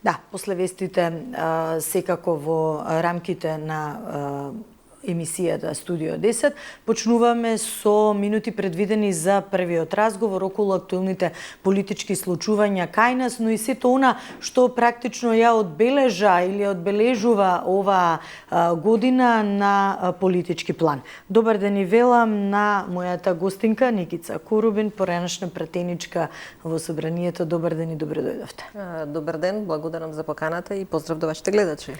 Да, после вестите секако во рамките на емисијата Студио 10, почнуваме со минути предвидени за првиот разговор околу актуелните политички случувања кај нас, но и сето она што практично ја одбележа или одбележува оваа година на политички план. Добар ден и велам на мојата гостинка Никица Корубин, поранешна пратеничка во Собранието. Добар ден и добро дојдовте. Добар ден, благодарам за поканата и поздрав до вашите гледачи.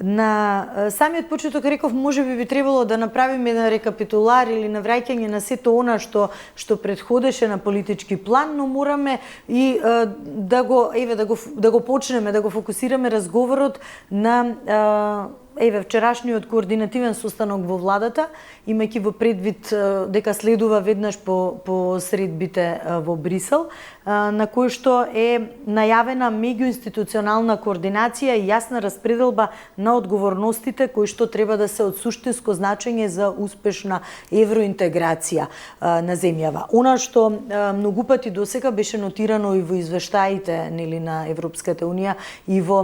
На самиот почеток реков, можеби би требало да направиме еден рекапитулар или навраќање на сето она што претходеше на политички план, но мораме и да го почнеме, да го фокусираме разговорот на вчерашниот координативен состанок во владата, имајќи во предвид дека следува веднаш по средбите во Брисел, на кој што е најавена меѓуинституционална координација и јасна распределба на одговорностите кои што треба да се од суштинско значење за успешна евроинтеграција на земјава. Она што многу пати досега беше нотирано и во извештаите на Европската унија и во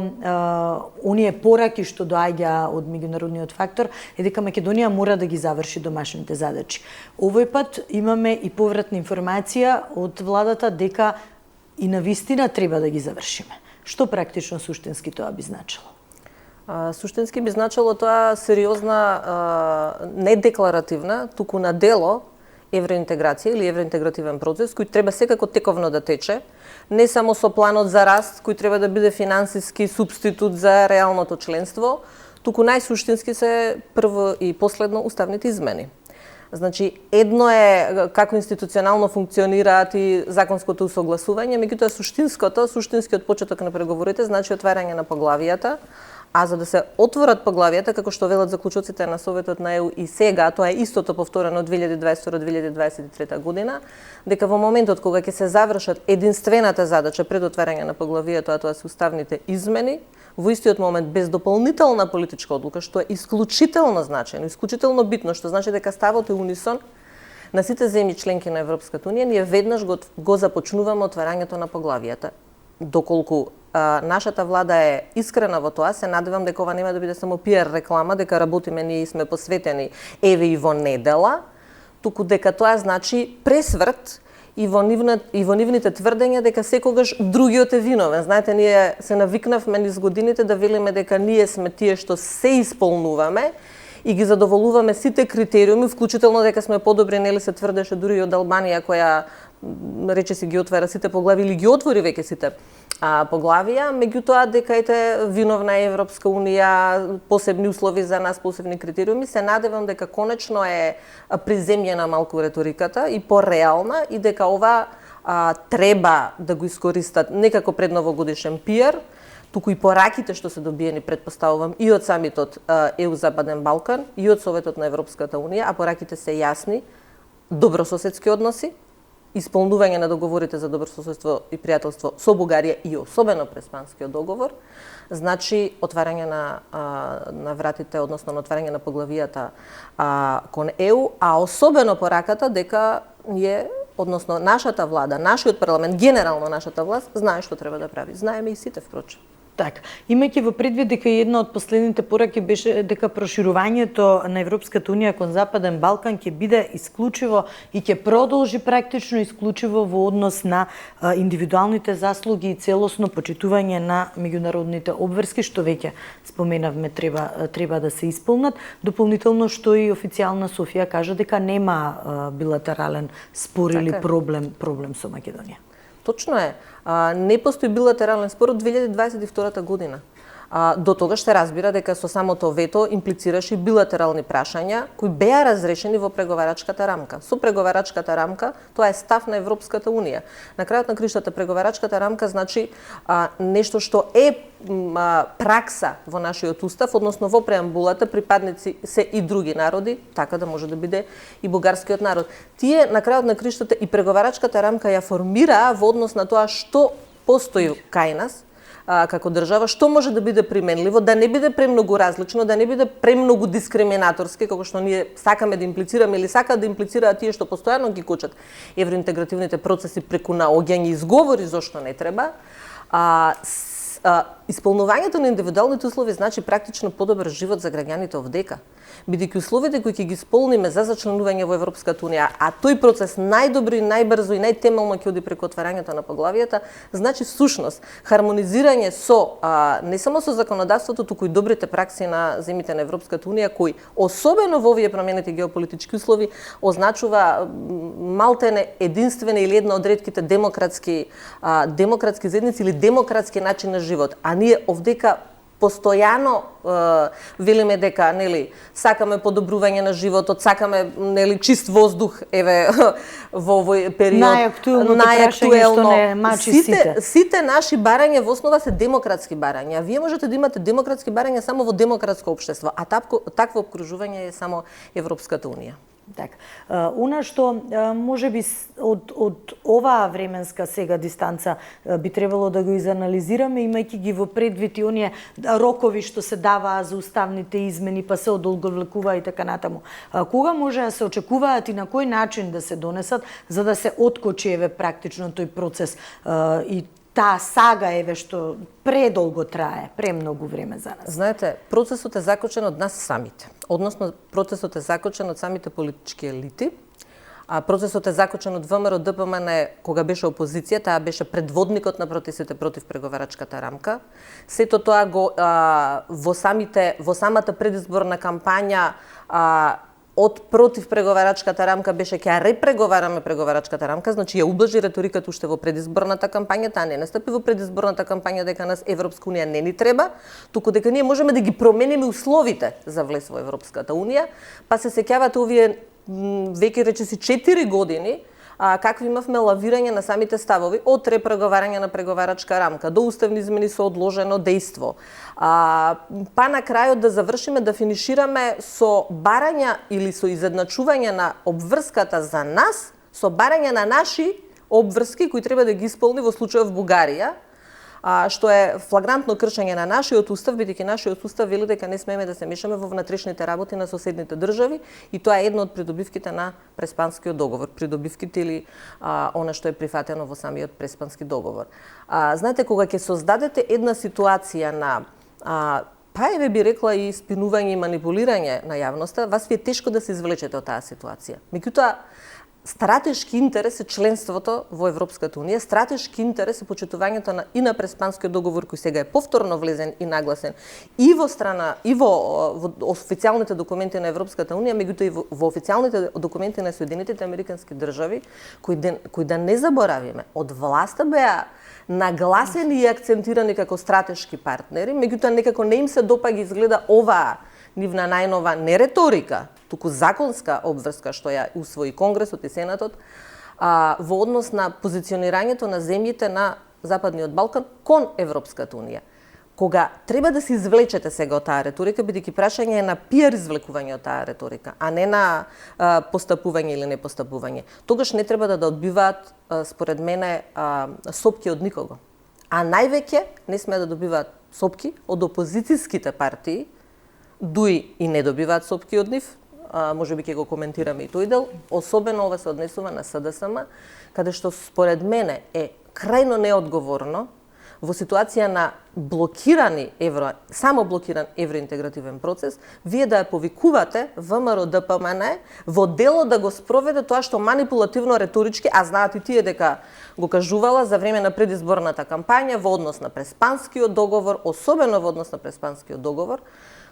оние пораки што доаѓа од меѓународниот фактор е дека Македонија мора да ги заврши домашните задачи. Овој пат имаме и повратна информација од владата дека и навистина треба да ги завршиме. Што практично суштински тоа би значило? Суштински би значило тоа сериозна, не декларативна, туку на дело евроинтеграција или евроинтегративен процес кој треба секако тековно да тече, не само со планот за раст кој треба да биде финансиски субститут за реалното членство, туку најсуштински се прво и последно уставните измени. Значи, едно е како институционално функционираат и законското усогласување, меѓутоа суштинскиот почеток на преговорите значи отварање на поглавијата, а за да се отворат поглавијата, како што велат заклучоците на Советот на ЕУ и сега, тоа е истото повторено од 2022-2023 година, дека во моментот кога ќе се завршат единствената задача пред отварање на поглавијата, тоа се уставните измени, во истиот момент без дополнителна политичка одлука, што е исклучително значајно, исклучително битно, што значи дека ставот е унисон на сите земји членки на Европската унија, ние веднаш го започнуваме отварањето на поглавијата. Доколку нашата влада е искрена во тоа, се надевам дека ова нема да биде само пиар реклама, дека работиме ние и сме посветени еве и во недела, туку дека тоа значи пресврт и во нивните тврдења дека секогаш другиот е виновен. Знаете, ние се навикнавме низ годините да велиме дека ние сме тие што се исполнуваме и ги задоволуваме сите критериуми, вклучително дека сме подобри, нели се тврдеше дури од Албанија која речиси ги отвара сите поглави или ги отвори веќе сите поглавија, меѓутоа дека виновна е Европска унија, посебни услови за нас, посебни критериуми. Се надевам дека конечно е приземјена малку реториката и пореална и дека ова треба да го искористат некако пред новогодишен пиар, туку и пораките што се добиени, предпоставувам, и од самитот ЕУ Западен Балкан, и од Советот на Европската унија, а пораките се јасни, добрососедски односи, исполнување на договорите за добрососедство и пријателство со Бугарија и особено Преспанскиот договор, значи отварање на вратите, односно на отварање на поглавијата кон ЕУ, а особено пораката дека односно нашата влада, нашиот парламент, генерално нашата власт, знае што треба да прави. Знаеме и сите, впрочем. Така, имајќи во предвид дека една од последните пораки беше дека проширувањето на Европската унија кон Западен Балкан ќе биде исклучиво и ќе продолжи практично исклучиво во однос на индивидуалните заслуги и целосно почитување на меѓународните обврски, што веќе споменавме треба да се исполнат. Дополнително што и официјална Софија кажа дека нема билатерален спор или проблем со Македонија. Точно е. Не постои билатерален спор од 2022 година. До тогаш се разбира дека со самото вето имплицираше билатерални прашања кои беа разрешени во преговарачката рамка. Со преговарачката рамка, тоа е став на Европската унија. На крајот на криштата преговарачката рамка значи нешто што е пракса во нашиот устав, односно во преамбулата припадници се и други народи, така да може да биде и бугарскиот народ. Тие на крајот на криштата и преговарачката рамка ја формираа во однос на тоа што постои кај нас како држава, што може да биде применливо, да не биде премногу различно, да не биде премногу дискриминаторски, како што ние сакаме да имплицираме или сакаат да имплицираат тие што постојано ги кочат евроинтегративните процеси преку наоѓање изговори зошто не треба. исполнувањето на индивидуалните услови значи практично подобар живот за граѓаните овдека. Бидејќи условите кои ќе ги исполниме за зачленување во Европската унија, а тој процес најдобро и најбрзо и најтемелно ќе оди преку отварањето на поглавијата, значи всушност хармонизирање со не само со законодавството, туку и добрите пракси на земјите на Европската унија, кои особено во овие променети геополитички услови означува малтене единствена или една од ретките демократски заедници или демократски начин на живот. А ние овдека постојано велиме дека сакаме подобрување на животот, сакаме чист воздух, во овој период најактуелно сите наши барања во основа се демократски барања. Вие можете да имате демократски барања само во демократско општество, а такво обкружување е само Европската унија. Така. Она што можеби од оваа временска сега дистанца би требало да го изанализираме, имајќи ги во предвид и оние рокови што се даваа за уставните измени, па се одолговлекува и така натаму. Кога може да се очекуваат и на кој начин да се донесат, за да се откочи практично тој процес и таа сага што предолго трае, премногу време за нас. Знаете, процесот е закочен од нас самите. Односно, процесот е закочен од самите политички елити. Процесот е закочен од ВМРО ДПМН кога беше опозиција, таа беше предводникот на протестите против преговарачката рамка. Сето тоа го во самата предизборна кампања од против преговарачката рамка беше ќе ја репреговараме преговарачката рамка, значи ја ублажи реториката уште во предизборната кампања, таа не настапи во предизборната кампања дека нас Европска унија не ни треба, туку дека ние можеме да ги промениме условите за влез во Европската унија, па се сеќавате овие веќе речиси 4 години какви имавме лавирање на самите ставови од репреговарање на преговарачка рамка до уставни измени со одложено дејство. Па на крајот да завршиме, да финишираме со барања или со изедначување на обврската за нас со барање на наши обврски кои треба да ги исполни во случајов Бугарија, што е флагрантно кршење на нашиот устав, бидејќи нашиот устав вели дека не смееме да се мешаме во внатрешните работи на соседните држави и тоа е една од придобивките на Преспанскиот договор, придобивките или она што е прифатено во самиот Преспански договор. Знаете, кога ќе создадете една ситуација на би рекла и спинување и манипулирање на јавноста, вас ви е тешко да се извлечете од таа ситуација. Меѓутоа, стратешки интерес е членството во Европската унија, стратешки интерес е почитувањето и на Преспанскиот договор кој сега е повторно влезен и нагласен и во официјалните документи на Европската унија, меѓутоа и во официјалните документи на Соединетите американски држави, кои да не заборавиме, од власта беа нагласени и акцентирани како стратешки партнери, меѓутоа некако не им се допаѓа изгледа оваа нивна најнова не реторика, туку законска обврска што ја усвои Конгресот и Сенатот во однос на позиционирањето на земјите на Западниот Балкан кон Европската унија. Кога треба да се извлечете сега од таа реторика, бидејќи прашање е на пиар извлекување од таа реторика, а не на постапување или не постапување, тогаш не треба да одбиваат, според мене, сопки од никого. А највеќе не сме да добиваат сопки од опозицијските партии, дуи и не добиваат сопки од нив, можеби ќе го коментираме и тој дел, особено ова се однесува на СДСМ, каде што според мене е крајно неодговорно во ситуација на само блокиран евроинтегративен процес, вие да ја повикувате ВМРО ДПМН во дело да го спроведе тоа што манипулативно реторички, а знаат и тие дека го кажувала за време на предизборната кампања во однос на Преспанскиот договор, особено во однос на Преспанскиот договор,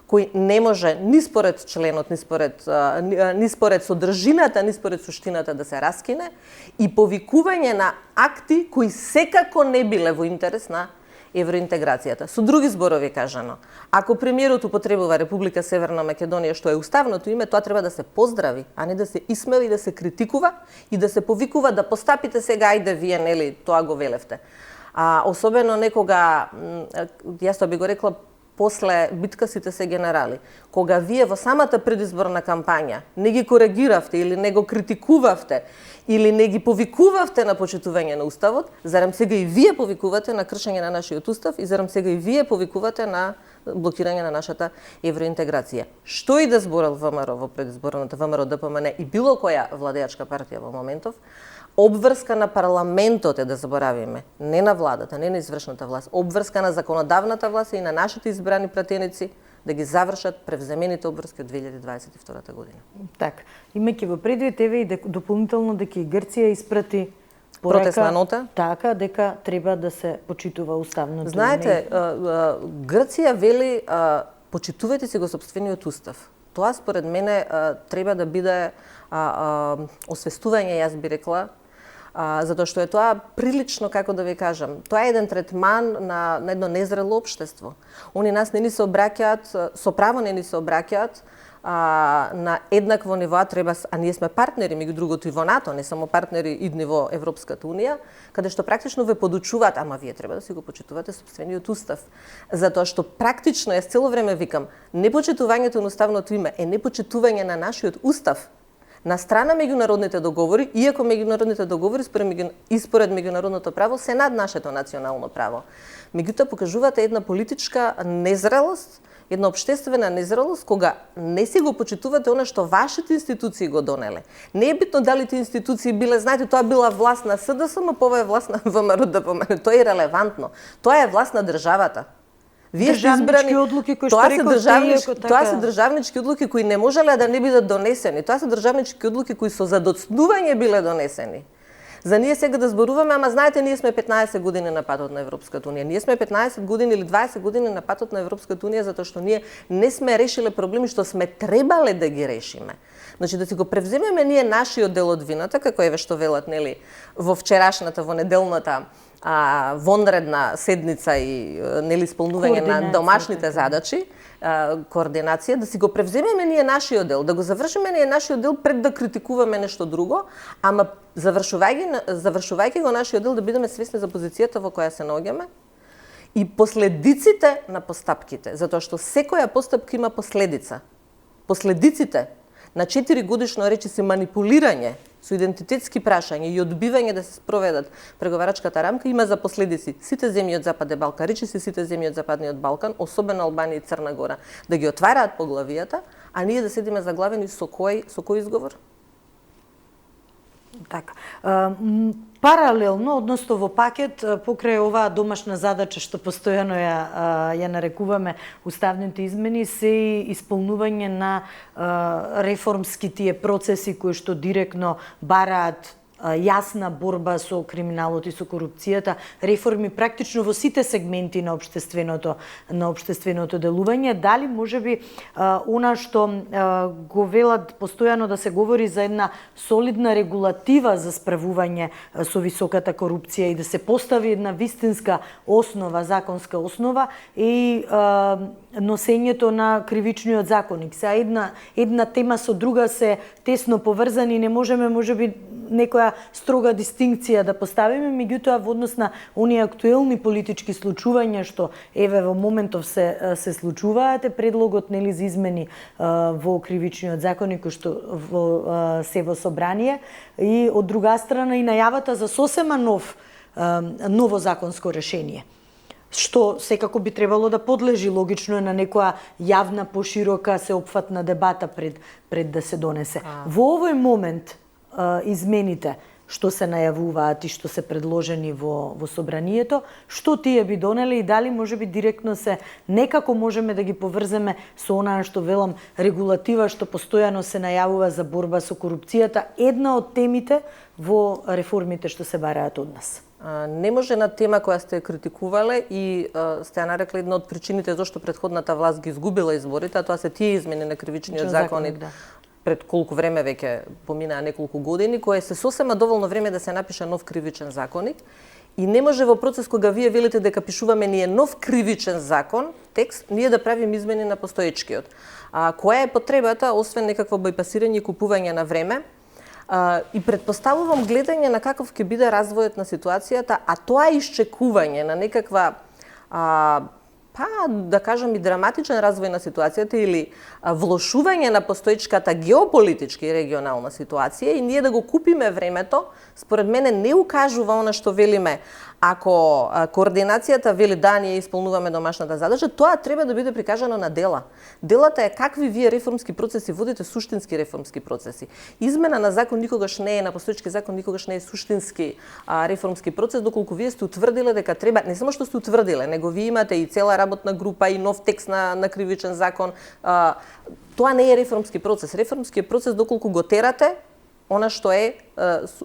кој не може ни според членот, ни според содржината, ни според суштината да се раскине, и повикување на акти кои секако не биле во интерес на евроинтеграцијата. Со други зборови кажано, ако премиерот употребува Република Северна Македонија, што е уставното име, тоа треба да се поздрави, а не да се исмева и да се критикува и да се повикува да постапите сега, ајде вие, тоа го велевте. Особено некога, јас тоа би го рекла, после битка сите се генерали. Кога вие во самата предизборна кампања не ги коригиравте или не го критикувавте или не ги повикувавте на почитување на Уставот, зарем сега и вие повикувате на кршење на нашиот Устав и зарем сега и вие повикувате на блокирање на нашата евроинтеграција. Што и да зборал ВМРО во предизборната ВМРО ДПМН и било која владеачка партија во моментов, обврска на парламентот е, да заборавиме, не на владата, не на извршната власт, обврска на законодавната власт и на нашите избрани пратеници да ги завршат превземените обврски од 2022 година. Така, имајќи во предвид еве и дополнително дека и Грција испрати протестна нота. Така, дека треба да се почитува уставното. Знаете, Грција вели почитувајте си го сопствениот устав. Тоа според мене треба да биде освестување, јас би рекла, затоа што е тоа прилично, како да ви кажам, тоа е еден третман на едно незрело општество. Они нас не ни се обраќаат, со право не ни се обраќаат на еднакво ниво, а ние сме партнери, меѓу другото и во НАТО, не само партнери и во Европската Унија, каде што практично ве подучуваат, ама вие треба да си го почитувате сопствениот устав. Затоа што практично, јас цело време викам, непочитувањето на уставното име е непочитување на нашиот устав, на страна меѓународните договори, иако меѓународните договори според меѓународното право се над нашето национално право. Меѓутоа покажувате една политичка незрелост, една општествена незрелост, кога не си го почитувате она што вашите институции го донеле. Не е битно дали тие институции биле, знаете, тоа била власт на СДСМ, ова е власт на ВМРО ДПМН. Тоа е релевантно. Тоа е власт на државата. Вие сте избрани одлуки кои тоа се државнички одлуки кои не можеле да не бидат донесени. Тоа се државнички одлуки кои со задоцнување биле донесени. За ние сега да зборуваме, ама знаете, ние сме 15 години на патот на Европската Унија. Ние сме 15 години или 20 години на патот на Европската Унија затоа што ние не сме решиле проблеми што сме требале да ги решиме. Значи да си го превземеме ние нашиот дел од вината, како еве што велат, нели, во вчерашната, во неделната вонредна седница и нели исполнување на домашните задачи, координација, да си го превземеме ние нашиот дел, да го завршиме ние нашиот дел пред да критикуваме нешто друго, ама завршувајќи го нашиот дел да бидеме свесни за позицијата во која се наоѓаме и последиците на постапките, затоа што секоја постапка има последица. Последиците на 4 годишно речиси манипулирање со идентитетски прашања и одбивање да се спроведат преговарачката рамка има за последици сите земји од Западен Балкан, речиси сите земји од Западниот Балкан, особено Албанија и Црна Гора, да ги отвараат поглавијата, а ние да седиме заглавени со кој изговор? Така. Паралелно, односно во пакет, покрај оваа домашна задача што постојано ја нарекуваме уставните измени, се и исполнување на реформски тие процеси кои што директно бараат јасна борба со криминалот и со корупцијата, реформи практично во сите сегменти на општественото делување. Дали можеби она што го велат постојано да се говори за една солидна регулатива за справување со високата корупција и да се постави една вистинска основа, законска основа и носењето на кривичниот законник. Се една тема со друга се тесно поврзани и не можеме можеби некоја строга дистинкција да поставиме, меѓутоа во однос на оние актуелни политички случувања што еве во моментов се случуваат, е предлогот нели за измени во кривичниот законник кој што се во собрание и од друга страна и најавата за сосема ново законско решение, што секако би требало да подлежи логично е на некоја јавна поширока сеопфатна дебата пред да се донесе. Во овој момент измените што се најавуваат и што се предложени во собранието, што тие би донеле и дали можеби директно се некако можеме да ги поврземе со онаа што велам регулатива што постојано се најавува за борба со корупцијата, една од темите во реформите што се бараат од нас. Не може на тема која сте критикувале и сте ја нарекли една од причините зашто претходната власт ги изгубила изборите, а тоа се тие измени на кривичниот законник. Пред колку време веќе поминаа неколку години, кое се сосема доволно време да се напише нов кривичен законник и не може во процес кога вие велите дека пишуваме ние нов кривичен закон, текст, ние да правиме измени на постоечкиот. Која е потребата, освен некакво бајпасирање и купување на време, и предпоставувам гледање на каков ќе биде развојот на ситуацијата, а тоа исчекување на некаква да кажам и драматичен развој на ситуацијата или влошување на постоечката геополитичка и регионална ситуација и ние да го купиме времето, според мене не укажува она што велиме Ако координацијата вели да ние исполнуваме домашната задака, тоа треба да биде прикажано на дела. Делата е какви вие реформски процеси водите, суштински реформски процеси. Измена на закон никогаш не е, на постоечки закон никогаш не е суштински реформски процес, доколку вие сте утврдиле дека треба, не само што сте утврдиле, него вие имате и цела работна група и нов текст на кривичен закон. Тоа не е реформски процес. Реформски процес доколку го терате она што е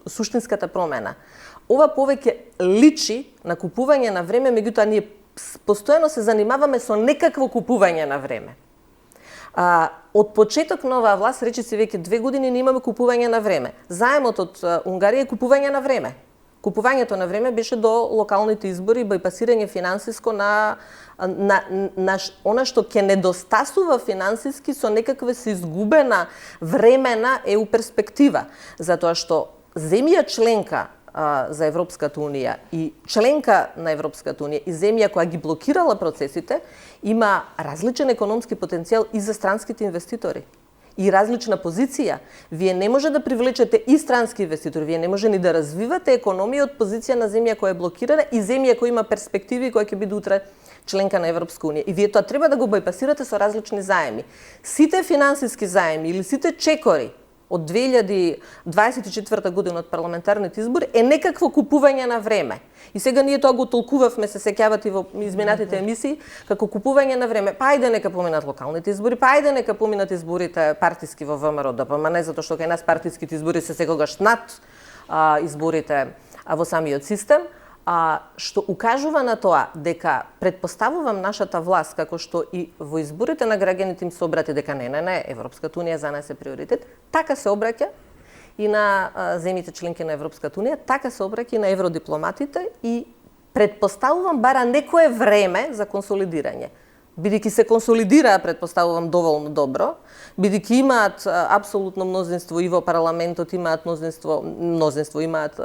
суштинската промена. Ова повеќе личи на купување на време, меѓутоа ние постојано се занимаваме со некакво купување на време. Од почеток на оваа власт, речиси веќе 2 години, не имаме купување на време. Заемот од Унгарија е купување на време. Купувањето на време беше до локалните избори, бајпасирање финансиско на она што ќе недостасува финансиски со некаква се изгубена времена ЕУ перспектива. Затоа што земја членка за Европската Унија и членка на Европската Унија и земја која ги блокирала процесите, има различен економски потенцијал и за странските инвеститори. И различна позиција. Вие не може да привлечете и странски инвеститори, вие не може ни да развивате економија од позиција на земја која е блокирана и земја која има перспективи која ќе биде утре членка на Европска Унија. И вие тоа треба да го бајпасирате со различни заеми. Сите финансиски заеми или сите чекори од 2024 година од парламентарните избори е некакво купување на време. И сега ние тоа го толкувавме, се сеќавате во изминатите емисии, како купување на време. Па ајде нека поминат локалните избори, па ајде нека поминат изборите партиски во ВМРО ДПМН, затоа што кај нас партиските избори се секогаш над изборите во самиот систем. Што укажува на тоа дека предпоставувам нашата власт, како што и во изборите на граѓаните им се обрати дека не, Европската Унија за нас е приоритет, така се обраќа и на земјите членки на Европската Унија, така се обраќа и на евродипломатите и предпоставувам бара некое време за консолидирање. Бидејќи се консолидираа, предпоставувам, доволно добро, бидејќи имаат апсолутно мнозинство и во парламентот, имаат мнозинство, имаат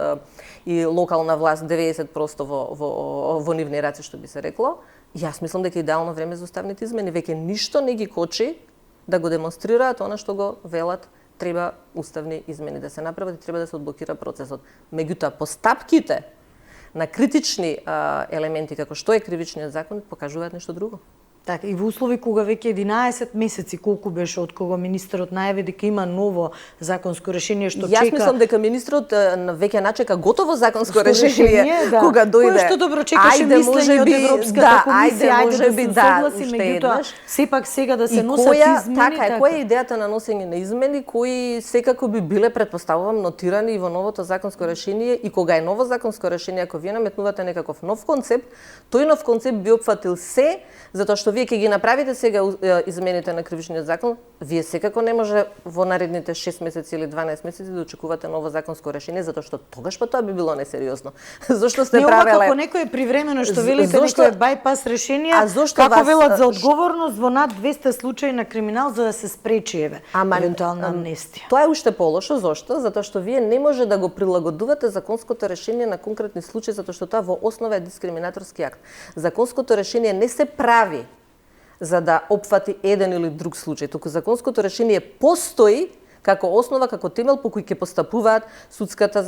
и локална власт 90% во нивни раци, што би се рекло. Јас мислам дека идеално време за уставните измени, веќе ништо не ги кочи да го демонстрираат она што го велат, треба уставни измени да се направат и треба да се одблокира процесот. Меѓутоа, постапките на критични елементи како што е кривичниот закон покажуваат нешто друго. Така, и во услови кога веќе 11 месеци, колку беше од кога министерот најави дека има ново законско решение што чека. Јас мислам дека министерот веќе начека готово законско решение кога дојде. Кој што добро чекаше мислење од Европската комисија, ајде да се согласи, меѓутоа сепак сега да се носат измени. Така е, која е идејата на носење на измени кои секако би биле, предпоставувам, нотирани и во новото законско решение, и кога е ново законско решение, ако вие наметнувате некаков нов концепт, тој нов концепт би опфатил се, затоа што вие ќе ги направите сега измените на кривичниот закон, вие секако не може во наредните 6 месеци или 12 месеци да очекувате ново законско решение, затоа што тогаш па тоа би било несериозно. Зошто сте правеле? Како некој привремено што велите некој байпас решение, како велат за одговорност во над 200 случаи на криминал за да се спречи евентуална амнестија. Тоа е уште полошо, зошто? Затоа што вие не може да го прилагодувате законското решение на конкретни случаи, затоа што тоа во основа е дискриминаторски акт. Законското решение не се прави за да опфати еден или друг случај, туку законското решение постои како основа, како темел по кој ќе постапуваат судската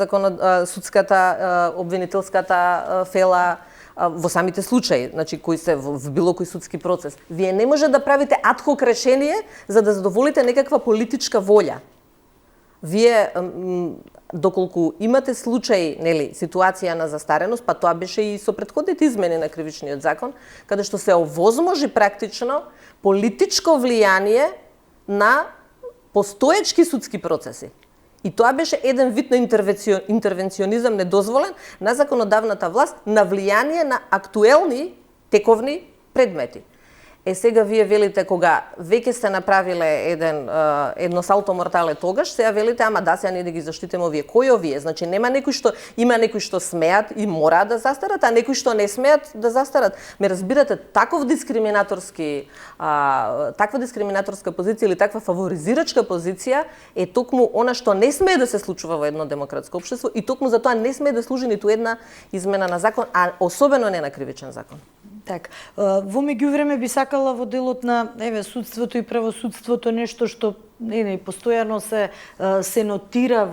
обвинителската фела во самите случаи, значи кои се во било кој судски процес. Вие не може да правите адхок решение за да задоволите некаква политичка волја. Вие доколку имате случај, нели, ситуација на застареност, па тоа беше и со претходните измени на кривичниот закон, каде што се овозможи практично политичко влијание на постоечки судски процеси. И тоа беше еден вид на интервенционизам недозволен на законодавната власт на влијание на актуелни тековни предмети. Сега вие велите кога веќе сте направиле едно салто мортале тогаш, сега велите ама да сега не да ги заштитиме овие. Кои овие? Значи нема некои што некои што смеат и мораат да застарат, а некои што не смеат да застарат. Ме разбирате, таква дискриминаторска позиција или таква фаворизирачка позиција е токму она што не смее да се случува во едно демократско општество и токму за тоа не смее да служи ниту една измена на закон, а особено не на кривичен закон. Така, во меѓувреме би сакала во делот на судството и правосудството нешто што не, постојано се нотира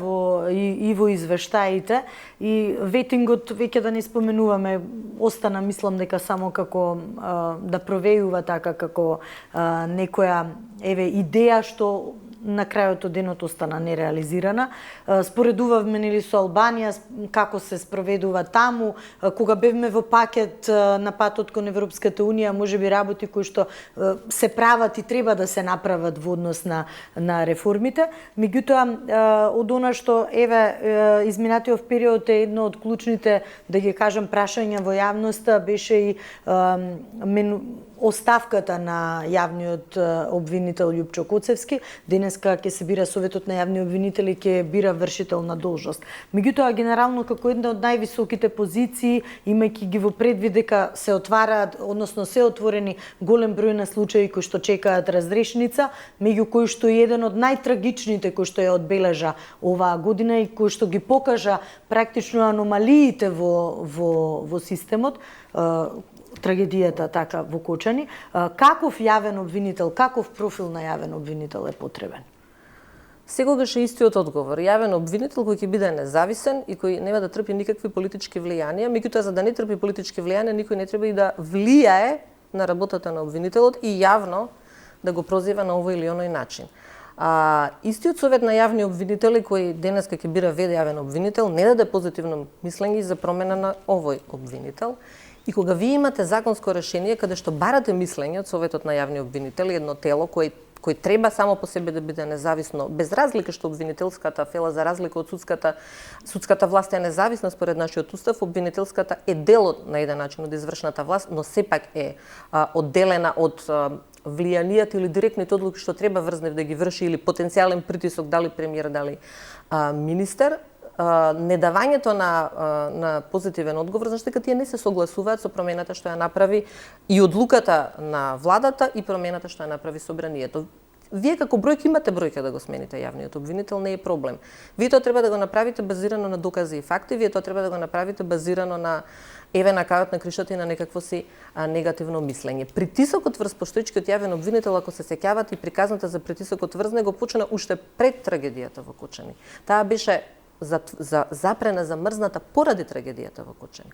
и во извештаите и ветингот веќе да не споменуваме, остана мислам дека само како да провејува така како некоја идеја што на крајот од денот остана нереализирана. Споредувавме нели со Албанија како се спроведува таму, кога бевме во пакет на патот кон Европската унија, можеби работи кои што се прават и треба да се направат во однос на реформите. Меѓутоа од она што изминатиот период е едно од клучните, да ги кажам, прашања во јавноста беше и оставката на јавниот обвинител Љупчо Коцевски. Денеска ќе се бира Советот на јавни обвинители, ќе бира вршител на должност. Меѓутоа, генерално како една од највисоките позиции, имајќи ги во предвид дека се отвараат, односно се отворени голем број на случаи кои што чекаат разрешница, меѓу кои што е еден од најтрагичните кои што ја одбележа оваа година и кои што ги покажа практично аномалиите во системот, трагедијата така во Кочани. Каков јавен обвинител, каков профил на јавен обвинител е потребен? Секогаш е истиот одговор. Јавен обвинител кој ќе биде независен и кој нема да трпи никакви политички влијанија, меѓутоа за да не трпи политички влијанија, никој не треба и да влијае на работата на обвинителот и јавно да го прозива на овој или оној начин. Истиот совет на јавни обвинители кој денеска ќе бира вд јавен обвинител не даде позитивно мислење за промена на овој обвинител. И кога вие имате законско решение каде што барате мислење од Советот на јавни обвинители, едно тело кој треба само по себе да биде независно, без разлика што обвинителската фела, за разлика од судската власт е независна според нашиот устав, обвинителската е дел на еден начин од извршната власт, но сепак е одделена од влијанијата или директните одлуки што треба врзнев да ги врши или потенцијален притисок, дали премиер, дали министер. Недавањето на позитивен одговор, зашто дека тие не се согласуваат со промената што ја направи и одлуката на владата и промената што ја направи собранието. Вие како бројка имате бројка да го смените јавниот обвинител, не е проблем. Вие тоа треба да го направите базирано на докази и факти, вие тоа треба да го направите базирано на на кајот на кришата и на некакво си негативно мислење. Притисокот врз постоечкиот јавен обвинител, ако се сеќавате, и приказната за притисокот врз него почна уште пред трагедијата во Кочани. Таа беше запрена, замрзната поради трагедијата во Кочани.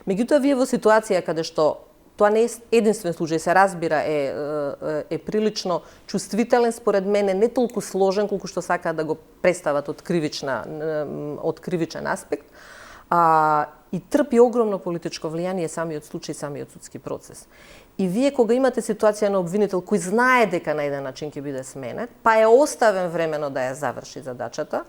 Меѓутоа, вие во ситуација каде што тоа не е единствен случај, се разбира, е прилично чувствителен, според мене не толку сложен колку што сакаат да го представат од кривичен аспект, и трпи огромно политичко влијание самиот случај, самиот судски процес. И вие кога имате ситуација на обвинител кој знае дека на еден начин ќе биде сменет, па е оставен времено да ја заврши задачата,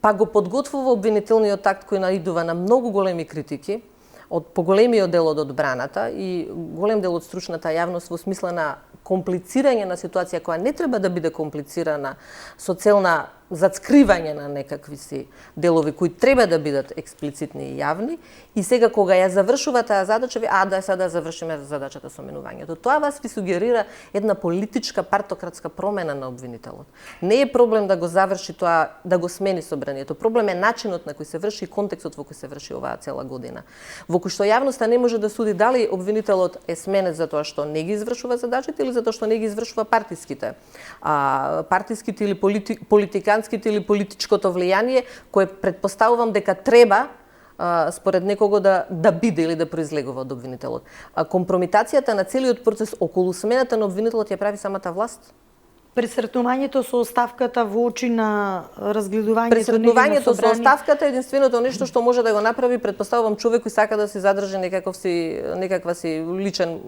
па го подготвува обвинителниот акт кој наидува на многу големи критики од поголемиот дел од одбраната и голем дел од стручната јавност во смисла на комплицирање на ситуација која не треба да биде комплицирана со цел на зацкривање на некакви си делови кои треба да бидат експлицитни и јавни, и сега кога ја завршува таа задача, да сега завршиме задачата со менувањето. Тоа вас ви сугерира една политичка партократска промена на обвинителот. Не е проблем да го заврши тоа, да го смени собранието. Проблем е начинот на кој се врши и контекстот во кој се врши оваа цела година. Во кој што јавноста не може да суди дали обвинителот е сменет за тоа што не ги извршува задачите или за тоа што не ги извршува партиските или политиканските или политичкото влијание, кое предпоставувам дека треба според некого да биде или да произлегува од обвинителот. Компромитацијата на целиот процес околу смената на обвинителот ја прави самата власт. Пресретнувањето со оставката во очи на разгледувањето Пресретнувањето со оставката е единственото нешто што може да го направи, предпоставувам, човек кој сака да се задржи некаква си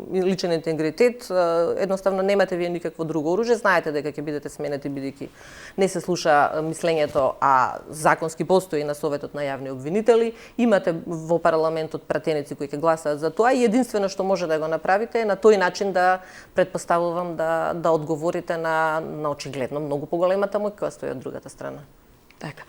личен интегритет. Едноставно немате вие никакво друго оружје, знаете дека ќе бидете сменети бидејќи не се слуша мислењето, а законски постои на Советот на јавни обвинители, имате во парламентот пратеници кои ќе гласаат за тоа и единствено што може да го направите е на тој начин да предпоставувам да одговорите на очигледно многу поголемата моќ која стои од другата страна. Така.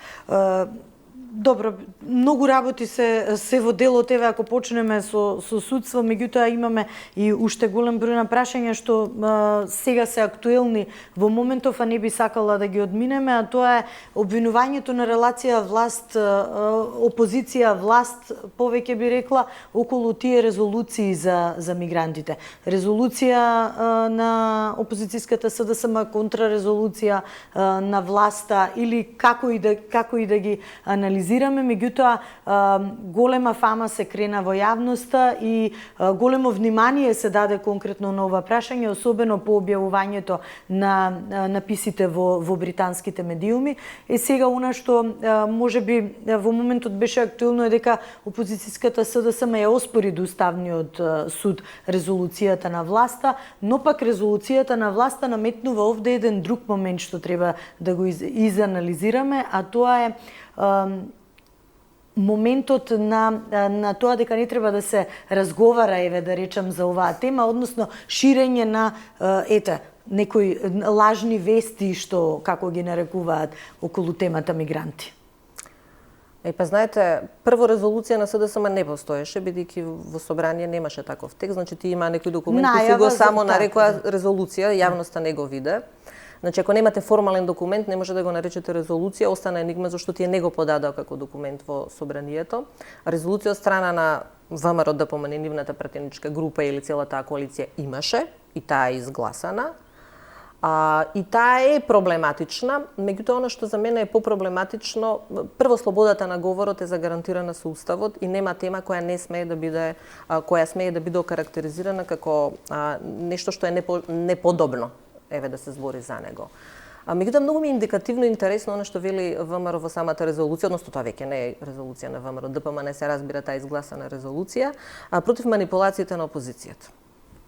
Добро, многу работи се во делот, еве ако почнеме со судство, меѓутоа имаме и уште голем број на прашања што сега се актуелни во моментов, а не би сакала да ги одминеме, а тоа е обвинувањето на релација власт опозиција власт, повеќе би рекла, околу тие резолуции за мигрантите. Резолуција на опозицијската СДСМ контра резолуција на власта или како и да ги анализираме, меѓутоа голема фама се крена во јавноста и големо внимание се даде конкретно на ова прашање, особено по објавувањето на написите во британските медиуми. Сега она што можеби во моментот беше актуелно е дека опозицијската СДСМ ја оспори до Уставниот суд резолуцијата на власта, но пак резолуцијата на власта наметнува овде еден друг момент што треба да го изанализираме, а тоа е моментот на тоа дека не треба да се разговара, еве да речам, за оваа тема, односно ширење на некои лажни вести што како ги нарекуваат околу темата мигранти. Па знаете, прво резолуција на СДСМ не постоеше, бидејќи во собрание немаше таков текст, значи ти има некој документ кој си го само нарекува резолуција, јавноста не го виде. Значи, ако немате формален документ, не може да го наречете резолуција, остана енигма зашто тие не го подадоа како документ во собранието. Резолуција од страна на ВМРО ДПМН, нивната пратеничка група или целата коалиција имаше и таа е изгласана. И таа е проблематична, меѓутоа она што за мене е попроблематично, прво слободата на говорот е загарантирана со Уставот и нема тема која не смее да биде окарактеризирана како нешто што е неподобно, еве да се збори за него. Меѓутоа многу ми е индикативно и интересно она што вели ВМРО во самата резолуција, односно тоа веќе не е резолуција на ВМРО ДПМН, се разбира таа изгласана резолуција, против манипулациите на опозицијата.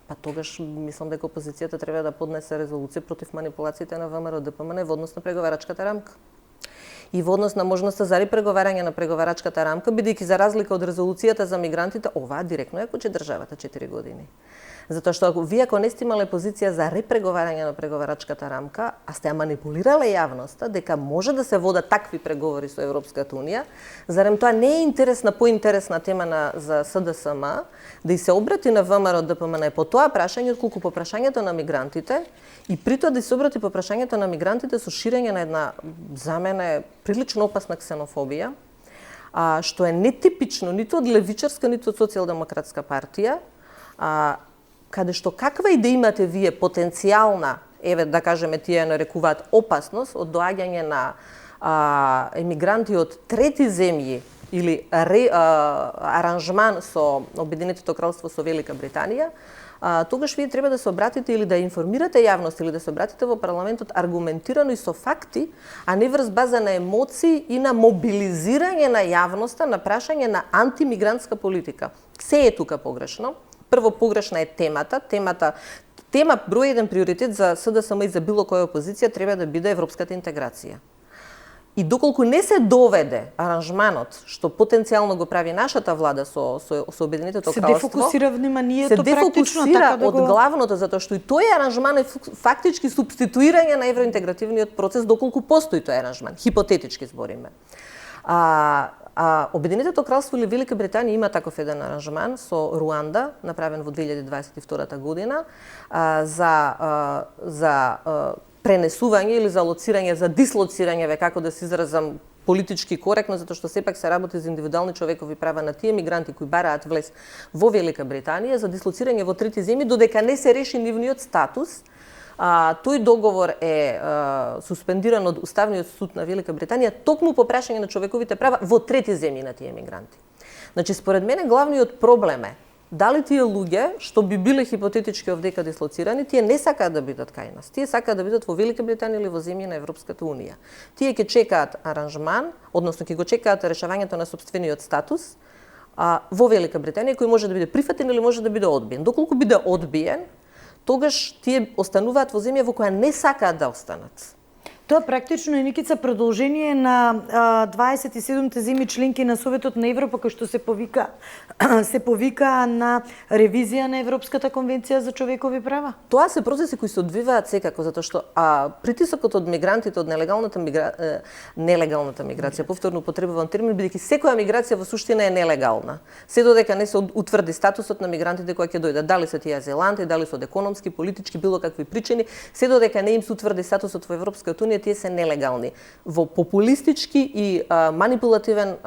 Па тогаш мислам дека опозицијата треба да поднесе резолуција против манипулациите на ВМРО ДПМН во однос на преговарачката рамка. И во однос на можноста за репреговарање на преговарачката рамка, бидејќи за разлика од резолуцијата за мигрантите, оваа директно ја кочи државата 4 години. Затоа што ако не сте имале позиција за репреговарање на преговарачката рамка, а сте ја манипулирале јавноста дека може да се водат такви преговори со Европската унија, зарем тоа не е поинтересна тема за СДСМ да и се обрати на ВМРО ДПМН по тоа прашање отколку по прашањето на мигрантите и при тоа да се обрати по прашањето на мигрантите со ширење на една за мене прилично опасна ксенофобија, што е нетипично ниту од левичарска, ниту од социјалдемократска партија, каде што каква и да имате вие потенцијална, еве да кажеме тие нарекуваат опасност од доаѓање на емигранти од трети земји или аранжман со Обединетото кралство со Велика Британија, тогаш вие треба да се обратите или да информирате јавност или да се обратите во парламентот аргументирано и со факти, а не врз база на емоции и на мобилизирање на јавноста на прашање на антимигрантска политика. Се е тука погрешно. Прво, погрешна е темата. Тема број еден приоритет за СДСМ и за било која опозиција треба да биде европската интеграција. И доколку не се доведе аранжманот, што потенцијално го прави нашата влада со Обединетото кралство, се дефокусира вниманието практично така да од главното, затоа што и тој аранжман е фактички субституирање на евроинтегративниот процес доколку постои тој аранжман. Хипотетички збориме. Обединетото кралство или Велика Британија има таков еден аранжман со Руанда, направен во 2022 година, за пренесување или за лоцирање, за дислоцирање, како да се изразам политички коректно, затоа што сепак се работи за индивидуални човекови права на тие мигранти кои бараат влез во Велика Британија, за дислоцирање во трети земји, додека не се реши нивниот статус. Тој договор е суспендиран од Уставниот суд на Велика Британија токму по прашање на човековите права во трети земји на тие мигранти. Значи, според мене, главниот проблем е дали тие луѓе, што би биле хипотетички овдека дислоцирани, тие не сакаат да бидат кај нас. Тие сакаат да бидат во Велика Британија или во земји на Европската унија. Тие ќе чекаат аранжман, односно ќе го чекаат решавањето на сопствениот статус во Велика Британија, кој може да биде прифатен или може да биде одбиен. Доколку биде одбиен, тогаш тие остануваат во земја во која не сакаат да останат. Тоа практично е, Никица, продолжение на 27-те земји членки на Советот на Европа, кој што се повика на ревизија на Европската конвенција за човекови права. Тоа се процеси кои се одвиваат секако, затоа што притисокот од мигрантите, од нелегалната миграција, повторно употребувам термин, бидејќи секоја миграција во суштина е нелегална. Се додека не се утврди статусот на мигрантите кои ќе дојдат, дали се тие азиланти, дали се од економски, политички, било какви причини, се додека не им се утврди статусот во Европската унија, тие се нелегални. Во популистички и манипулативен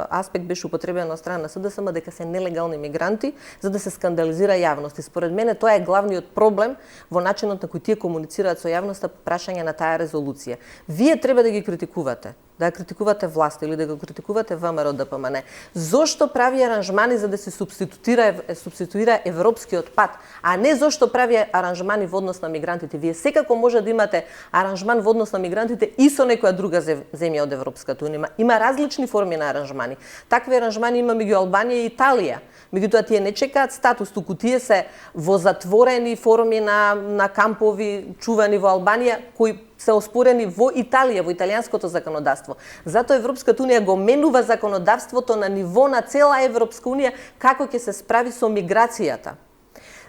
аспект беше употребено од страна на СДСМ дека се нелегални мигранти за да се скандализира јавност. И според мене тоа е главниот проблем во начинот на кој тие комуницираат со јавноста по прашање на таа резолуција. Вие треба да ги критикувате, да критикувате власт или да го критикувате ВМРО ДПМН. Зошто прави аранжмани за да се субституира европскиот пат, а не зошто прави аранжмани во однос на мигрантите? Вие секако може да имате аранжман во однос на мигрантите и со некоја друга земја од Европската унија. Има различни форми на аранжмани. Такви аранжмани има меѓу Албанија и Италија. Меѓутоа тие не чекаат статус, туку тие се во затворени форми на кампови чувани во Албанија, кои се оспорени во Италија, во италијанското законодавство. Затоа Европската унија го менува законодавството на ниво на цела Европска унија како ќе се справи со миграцијата.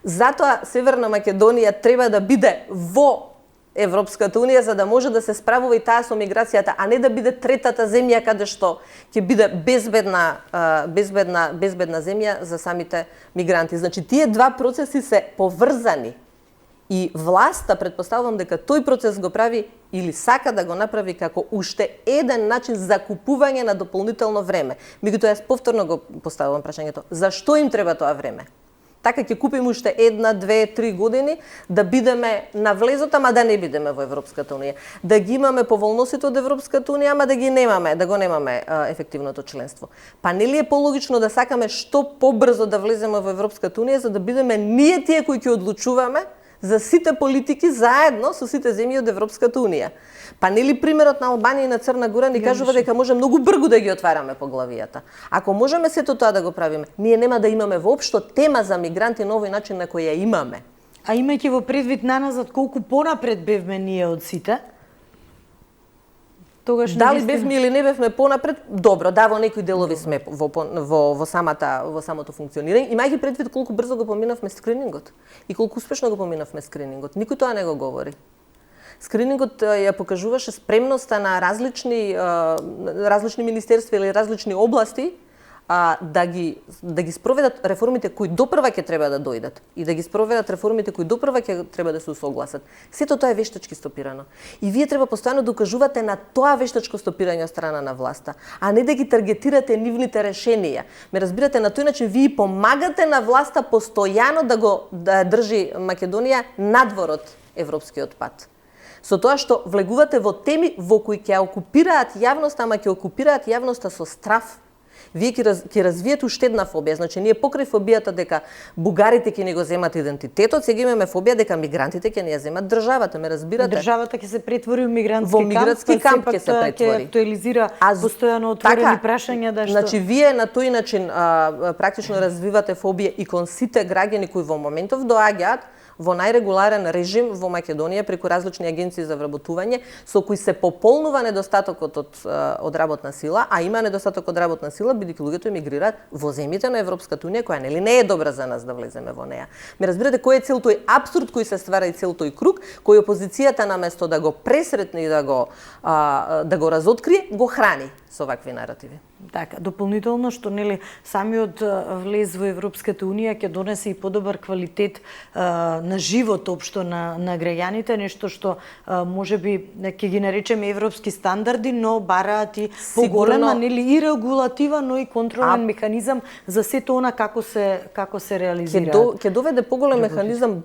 Затоа Северна Македонија треба да биде во Европската унија за да може да се справува и таа со миграцијата, а не да биде третата земја каде што ќе биде безбедна земја за самите мигранти. Значи тие два процеси се поврзани. И власта, предпоставувам дека тој процес го прави или сака да го направи како уште еден начин за купување на дополнително време. Меѓутоа јас повторно го поставувам прашањето, зашто им треба тоа време? Така ќе купиме уште 1, 2, 3 години да бидеме на влезот, ама да не бидеме во Европската унија. Да ги имаме поволносите од Европската унија, ама да го немаме ефективното членство. Па нели е пологично да сакаме што побрзо да влеземе во Европската унија за да бидеме ние тие кои ќе одлучуваме за сите политики заедно со сите земји од Европската унија. Па нели примерот на Албанија и на Црна Гора ни кажува дека може многу брзо да ги отвараме поглавијата. Ако можеме сето тоа да го правиме, ние нема да имаме воопшто тема за мигранти на овој начин на кој ја имаме. А имајќи во предвид наназад колку понапред бевме ние од сите, тогаш дали бевме или не бевме понапред, добро, да, во некои делови сме во самото функционирање. Имајќи предвид колку брзо го поминавме скринингот и колку успешно го поминавме скринингот. Никој тоа не го говори. Скринингот ја покажуваше спремноста на различни министерства или различни области да ги спроведат реформите кои допрва ќе треба да дојдат и да ги спроведат реформите кои допрва ќе треба да се усогласат. Сето тоа е вештачки стопирано. И вие треба постојано да укажувате на тоа вештачко стопирање од страна на власта, а не да ги таргетирате нивните решенија. Ме разбирате, на тој начин вие помагате на власта постојано да држи Македонија надвор од европскиот пат. Со тоа што влегувате во теми во кои ќе окупираат јавноста, ама ќе окупираат јавноста со страф. Вие ќе развиете уште една фобија. Значи, ние покрај фобијата дека бугарите ќе ни го земат идентитетот, сега имаме фобија дека мигрантите ќе ни ја земат државата. Ме разбирате? Државата ќе се претвори во мигрантски камп ќе се претвори. Ќе актуализира постојано отворени прашања да што. Значи, вие на тој начин практично развивате фобија и кон сите граѓани кои во моментов доаѓаат во најрегуларен режим во Македонија преку различни агенции за вработување, со кои се пополнува недостатокот од работна сила, а има недостаток од работна сила бидејќи луѓето емигрираат во земјите на Европската унија, која нели не е добра за нас да влеземе во неа. Ме разбирате кој е цел тој апсурд кој се ствара и цел тој круг, кој опозицијата наместо да го пресретне и да го разоткрие, го храни со вакви наративи. Така, дополнително што нели самиот влез во Европската унија ќе донесе и подобар квалитет на живот општо на граѓаните, нешто што можеби ќе ги наречеме европски стандарди, но бараат и поголема нели и регулатива, но и контролен механизам за сето она како се реализира. Ќе доведе поголем механизам,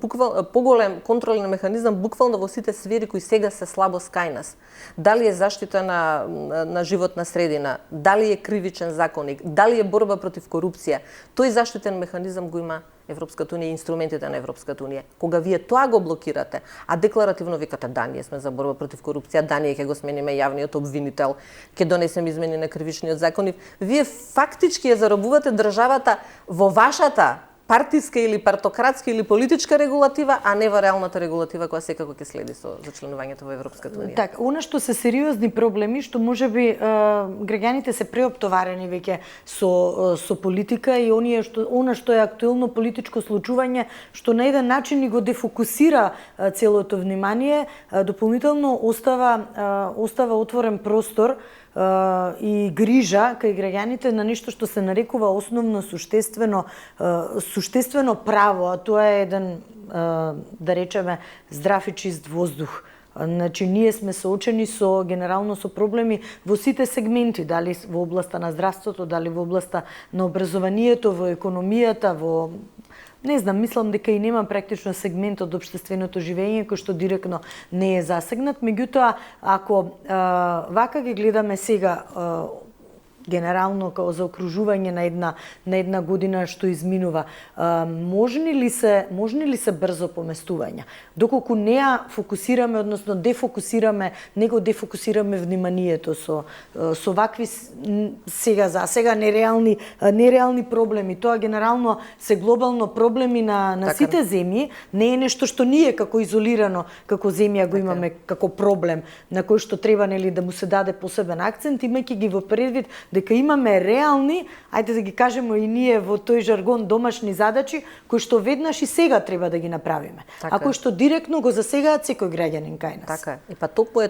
поголем контролен механизам буквално во сите сфери кои сега се слабо кај нас. Дали е заштита на животна средина, дали е кривичен законник, дали е борба против корупција, тој заштитен механизам го има Европската унија и инструментите на Европската унија. Кога вие тоа го блокирате, а декларативно викате да, ние сме за борба против корупција, да, ние ќе го смениме јавниот обвинител, ќе донесеме измени на кривичниот законник, вие фактички ја заробувате државата во вашата партиска или партократска или политичка регулатива, а не во реалната регулатива која секако ќе следи со зачленувањето во Европската унија. Така, она што се сериозни проблеми, што можеби граѓаните се преоптоварени веќе со политика и она што е актуелно политичко случување, што на еден начин и го дефокусира целото внимание, дополнително остава отворен простор и грижа кај граѓаните на нешто што се нарекува основно суштествено право, а тоа е еден, да речеме, здрав и чист воздух. Значи, ние сме соочени генерално со проблеми во сите сегменти, дали во областа на здравството, дали во областа на образованието, во економијата, не знам, мислам дека и нема практично сегмент од општественото живење кој што директно не е засегнат. Меѓутоа, ако вака ги гледаме сега генерално као заокружување на една година што изминува, можни ли се брзо поместувања? Доколку не ја фокусираме, односно него дефокусираме вниманието со вакви сега нереални проблеми. Тоа генерално се глобално проблеми на сите земји, не е нешто што ние како изолирано, како земја го имаме како проблем на кој што треба да му се даде посебен акцент, имајќи ги во предвид дека имаме реални, ајде да ги кажеме и ние во тој жаргон, домашни задачи, кои што веднаш и сега треба да ги направиме. А кои што директно го засегаат секој граѓанин кај нас. Така е. И па токму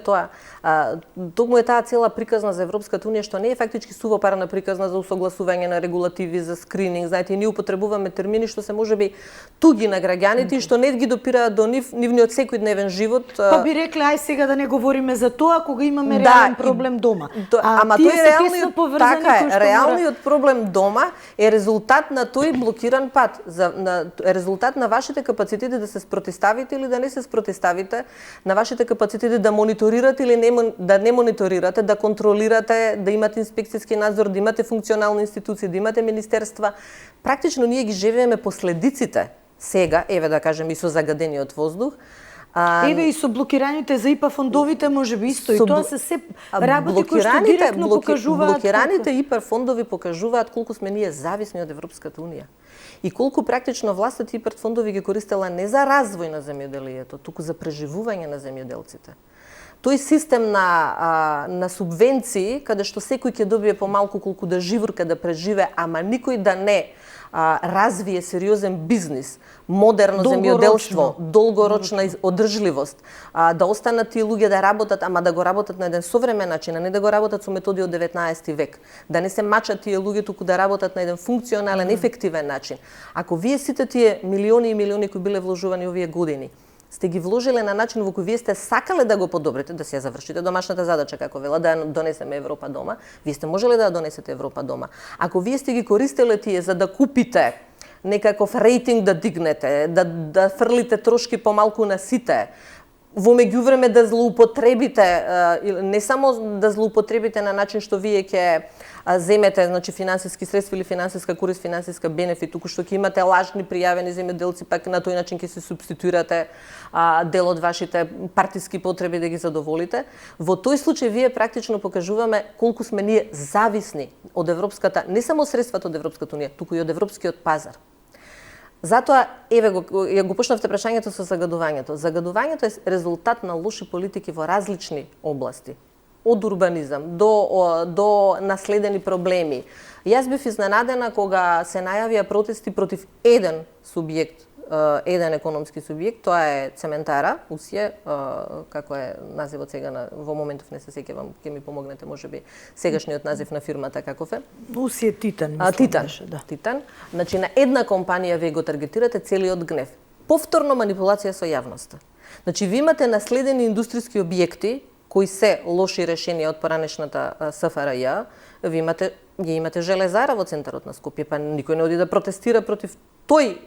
е таа цела приказна за Европската унија, што не е фактички сувопарна приказна за усогласување на регулативи, за скрининг. Знаете, ние употребуваме термини што се можеби туги на граѓаните и што не ги допираат до нивниот секојдневен живот. Па би рекле, ај сега да не говориме за тоа кога имаме реален проблем дома. Ама тој е реалниот проблем дома е резултат на тој блокиран пат, резултат на вашите капацитети да се спротивставите или да не се спротивставите, на вашите капацитети да мониторирате или да не мониторирате, да контролирате, да имате инспекцијски надзор, да имате функционални институции, да имате министерства. Практично ние ги живееме последиците сега, еве да кажем и со загадениот воздух. Еве и со блокираните за ИПА фондовите можеби исто, и тоа се работи кои што директно покажуваат. Блокираните ИПА фондови покажуваат колку сме ние зависни од Европската унија. И колку практично властите ИПА фондови ги користела не за развој на земјоделието, туку за преживување на земјоделците. Тој систем на субвенции, каде што секој ќе добие помалку колку да живурка, да преживе, ама никој да не развие сериозен бизнис, модерно земјоделство, долгорочна одржливост, да останат тие луѓе да работат, ама да го работат на еден современ начин, а не да го работат со методи од 19 век. Да не се мачат тие луѓе, туку да работат на еден функционален, ефективен начин. Ако вие сите тие милиони и милиони кои биле вложувани овие години, сте ги вложиле на начин во кој вие сте сакале да го подобрите, да се ја завршите домашната задача, како вела, да ја донесеме Европа дома, вие сте можеле да ја донесете Европа дома. Ако вие сте ги користеле тие за да купите некаков рейтинг да дигнете, да фрлите трошки помалку на сите, во меѓувреме да злоупотребите, не само да злоупотребите на начин што вие ќе земете, значи финансиски средства или финансиска корист, финансиска бенефит, туку што ќе имате лажни пријавени земјоделци, пак на тој начин ќе се субституирате дел од вашите партиски потреби да ги задоволите. Во тој случај вие практично покажуваме колку сме ние зависни од европската, не само средствата од Европската унија, туку и од европскиот пазар. Затоа, еве го почнавте прашањето со загадувањето. Загадувањето е резултат на лоши политики во различни области. Од урбанизам до наследени проблеми. Јас бев изненадена кога се најавија протести против еден субјект, еден економски субјект, тоа е цементара, Усие, како е називот сега, во моментов не се сеќавам, ќе ми помогнете можеби сегашниот назив на фирмата каков е? Усие Титан, Титан, беше, да. Титан. Значи на една компанија вие го таргетирате целиот гнев. Повторно манипулација со јавноста. Значи ви имате наследени индустријски објекти кои се лоши решенија од поранешната СФРЈ, ви имате железара во центарот на Скопје, па никој не оди да протестира против тој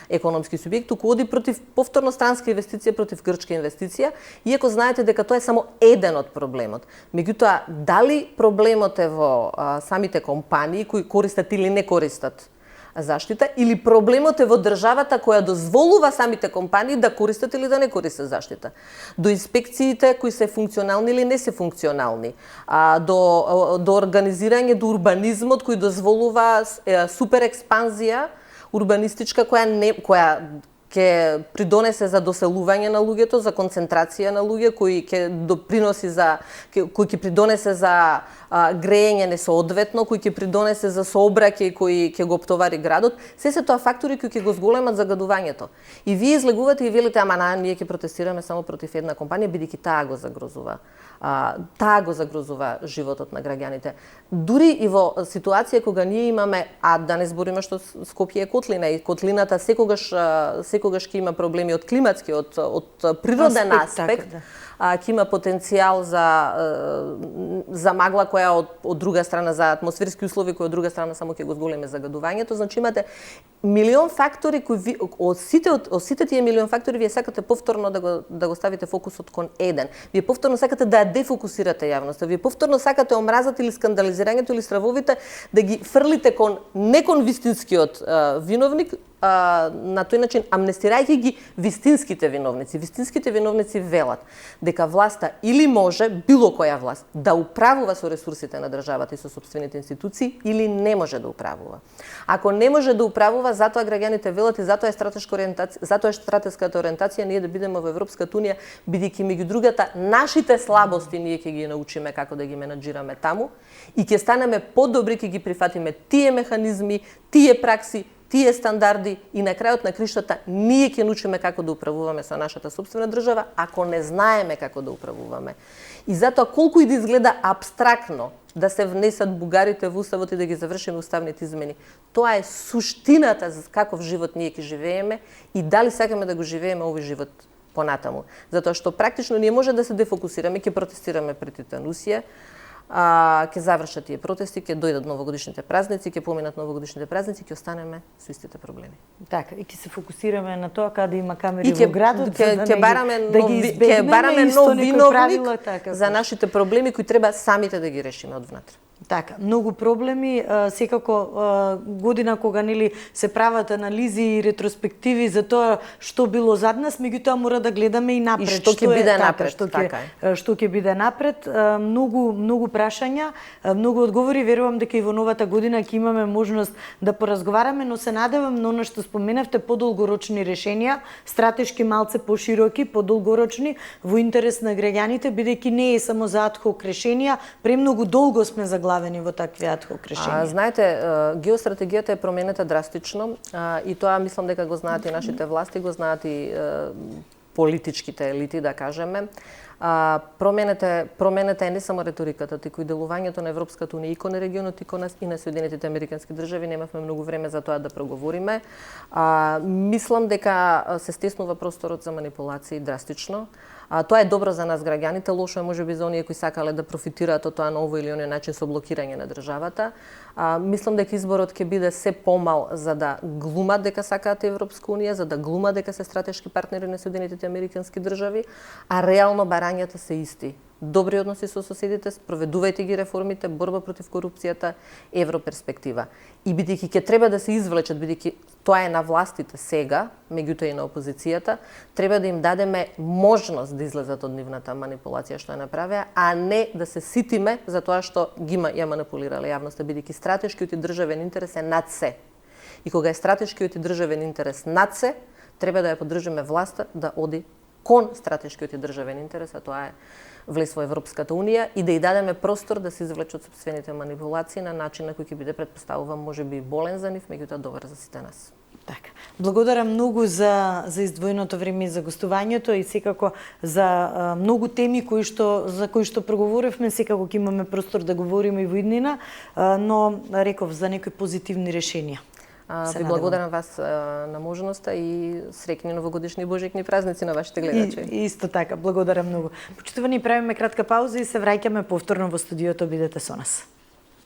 економски субјект, туку оди против повторно странска инвестиција, против грчка инвестиција, иако знаете дека тоа е само еден од проблемот. Меѓутоа, дали проблемот е во самите компании кои користат или не користат заштита, или проблемот е во државата која дозволува самите компании да користат или да не користат заштита. До инспекциите кои се функционални или не се функционални, до организирање, до урбанизмот кој дозволува супер експанзија урбанистичка која ќе придонесе за доселување на луѓето, за концентрација на луѓе, кои ќе доприноси кои ќе придонесе за грејење несоодветно, кои ќе придонесе за сообраќај кои ќе го оптовари градот. Се тоа фактори кои ќе го зголемат загадувањето. И вие излегувате и велите, ама ние ќе протестираме само против една компанија, бидејќи таа го загрозува. Таа го загрозува животот на граѓаните. Дури и во ситуација кога ние имаме, да не збориме што Скопје е котлина и котлината секогаш ќе има проблеми од климатски, од природен аспект, ќе има потенцијал за магла која од друга страна, за атмосферски услови кои од друга страна само ќе го зголеме загадувањето. Значи имате милион фактори кои од сите тие милион фактори вие сакате повторно да го ставите фокусот кон еден. Вие повторно сакате да ја дефокусирате јавноста. Вие повторно сакате омразата или скандализирањето или стравовите да ги фрлите не кон вистинскиот виновник, на тој начин амнестирајќи ги вистинските виновници. Вистинските виновници велат дека власта или може, било која власт, да управува со ресурсите на државата и со сопствените институции, или не може да управува. Ако не може да управува, затоа граѓаните велат и затоа е стратешката ориентација ние да бидеме во Европската унија, бидејќи меѓу другата нашите слабости ние ќе ги научиме како да ги менаџираме таму и ќе станеме подобри, ќе ги прифатиме тие механизми, тие пракси, тие стандарди и на крајот на криштата ние ќе научиме како да управуваме со нашата сопствена држава, ако не знаеме како да управуваме. И затоа колку и да изгледа апстрактно да се внесат бугарите во уставот и да ги завршиме уставните измени, тоа е суштината за каков живот ние ќе живееме и дали сакаме да го живееме овој живот понатаму. Затоа што практично ние може да се дефокусираме, ќе протестираме пред Титанусија, ќе завршат тие протести, ќе дојдат новогодишните празници, ќе поминат новогодишните празници, ќе останеме со истите проблеми. Така, и ќе се фокусираме на тоа каде има камери во градот, ќе бараме нов виновник за нашите проблеми кои треба самите да ги решиме од внатре. Така, многу проблеми, секако година кога се прават анализи и ретроспективи за тоа што било зад нас, меѓутоа мора да гледаме и напред. И што ќе биде напред, што ќе биде напред. Многу прашања, многу одговори, верувам дека и во новата година ќе имаме можност да поразговараме, но се надевам на она што споменавте, подолгорочни решенија, стратешки малце пошироки, подолгорочни, во интерес на граѓаните, бидејќи не е само за адхок решенија, премногу долго сме заглавени во такви адхок решенија. Знаете, геостратегијата е променета драстично и тоа мислам дека го знаат и нашите власти, го знаат и политичките елити, да кажеме. Променета е не само риториката, туку и делувањето на Европската унија и кон регионот и кон нас и на Соединетите Американски држави. Немавме многу време за тоа да проговориме. Мислам дека се стеснува просторот за манипулации драстично. Тоа е добро за нас граѓаните, лошо е можеби за оние кои сакале да профитираат од тоа на овој или оној начин со блокирање на државата. Мислам дека изборот ќе биде се помал за да глумат дека сакаат Европска унија, за да глумат дека се стратешки партнери на Соединетите Американски држави, а реално барањата се исти. Добри односи со соседите, проведувајте ги реформите, борба против корупцијата, европерспектива. И бидејќи ќе треба да се извлечат, бидејќи тоа е на властите сега, меѓутоа и на опозицијата, треба да им дадеме можност да излезат од нивната манипулација што ја направеа, а не да се ситиме за тоа што ја манипулирале јавноста, бидејќи стратешкиот и државен интерес е над се. И кога е стратешкиот и државен интерес над се, треба да ја поддржиме власта да оди кон стратешкиот и државен интерес, а тоа е влез во Европската унија и да ја дадеме простор да се извлечат сопствените манипулации на начин на кој ќе биде, претпоставувам, можеби болен за нив, меѓутоа добар за сите нас. Така. Благодарам многу за издвоеното време и за гостувањето и секако за многу теми за кои што проговоривме, секако ќе имаме простор да говориме и во иднина, но реков за некои позитивни решенија. Ви благодарам вас на можноста и среќни новогодишни и божикни празници на вашите гледачи. И исто така, благодарам многу. Почитувани, правиме кратка пауза и се враќаме повторно во студиото, бидете со нас.